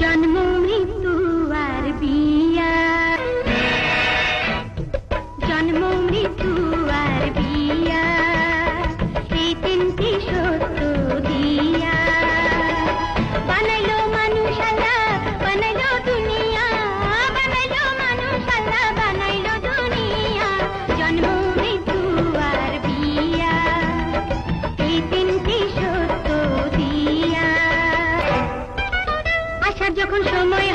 জন্ম মৃত্যু আর বিয়া, জন্ম মৃত্যু আর বিয়া, এই তিনটি সত্য দিয়া বানাইলো মানুষ আল্লাহ, বানাইলো দুনিয়া, বানাইলো মানুষ আল্লাহ, বানাইলো দুনিয়া। জন্ম মৃত্যু আর বিয়া, এই তিনটি সত্য দিয়া। আসার যখন সময়